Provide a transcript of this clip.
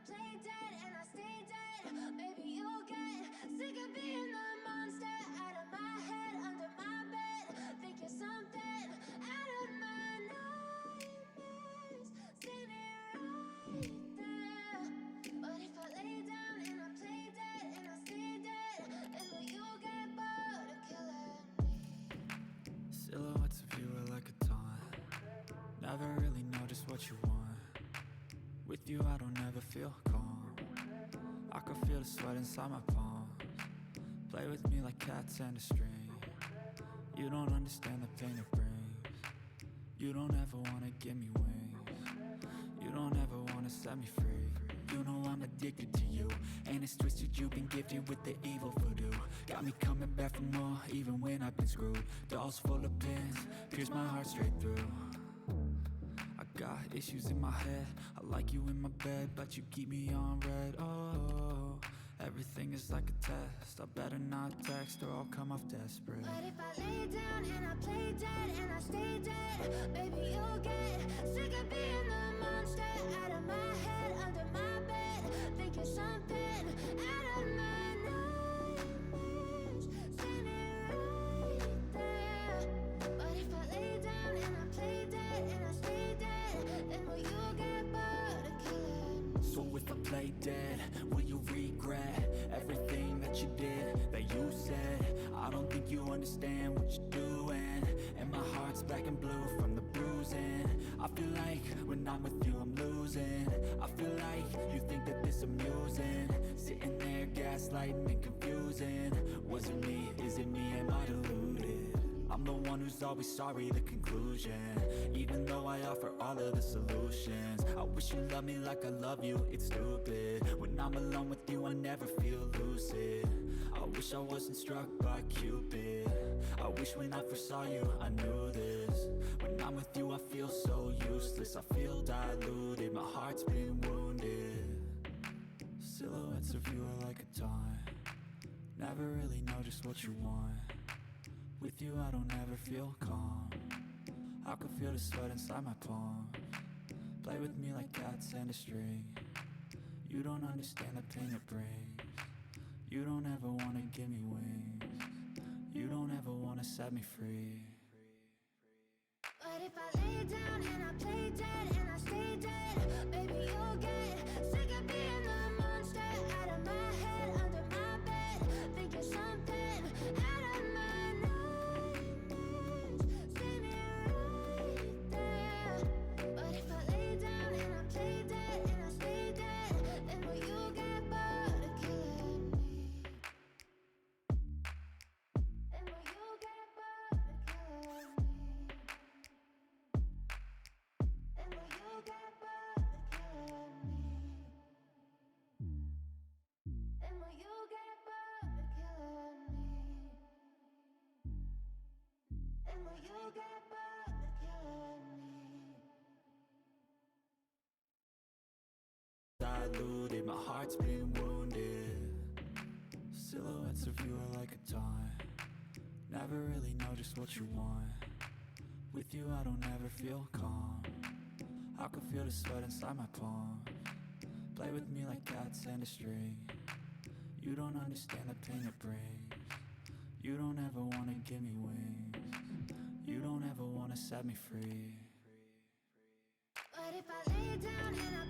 play dead and I stay dead. Maybe you'll get sick of being the monster out of my head, under my bed. Think you're something out of my nightmares, standing right there. But if I lay down and I play dead and I stay dead, then will you get bored of killing me? Silhouettes of you are like a taunt. Never really know just what you want. With you I don't ever feel calm. I can feel the sweat inside my palms. Play with me like cats and a string. You don't understand the pain it brings. You don't ever wanna give me wings. You don't ever wanna set me free. You know I'm addicted to you, and it's twisted, you've been gifted with the evil voodoo. Got me coming back for more, even when I've been screwed. Dolls full of pins, pierce my heart straight through. I got issues in my head, I like you in my bed, but you keep me on red. Oh, everything is like a test, I better not text or I'll come off desperate. But if I lay down and I play dead and I stay dead, baby you'll get sick of being the monster out of my head, under my bed. Think you're something out of my nightmares, standing right there. But if I lay down and I play dead and I stay dead, then will you get bored of killing me? So if I play dead, will you regret everything that you did, that you said? I don't think you understand what you're doing, and my heart's black and blue from the bruising. I feel like when I'm with you I'm losing. I feel like you think that this amusing, sitting there gaslighting and confusing. Was it me? Is it me? Am I deluded? I'm the one who's always sorry, the conclusion, even though I offer all of the solutions. I wish you loved me like I love you, it's stupid. When I'm alone with you I never feel lucid. I wish I wasn't struck by Cupid. I wish when I first saw you I knew this. When I'm with you I feel so useless, I feel diluted, my heart's been wounded. Silhouettes of you are like a taunt. Never really know just what you want. With you I don't ever feel calm. I can feel the sweat inside my palms. Play with me like cats and a string. You don't understand the pain it brings. You don't ever wanna give me wings. You don't ever wanna set me free. But if I lay down and I play dead and I stay dead, baby you'll get sick of being the monster out of my head, under my bed. Think you're something out of my nightmares, standing right there. But if I lay down and I play dead and I stay dead, then will you get bored of killing me? Then will you get bored of killing me? And will you get bored of killing me? And will you get bored of killing me? And will you get bored of killing me? Diluted, my heart's been wounded. Silhouettes of you are like a taunt. Never really know just what you want. With you I don't ever feel calm. I can feel the sweat inside my palms. Play with me like cats and a string. You don't understand the pain it brings. You don't ever wanna give me wings. You don't ever wanna set me free. But if I lay down and I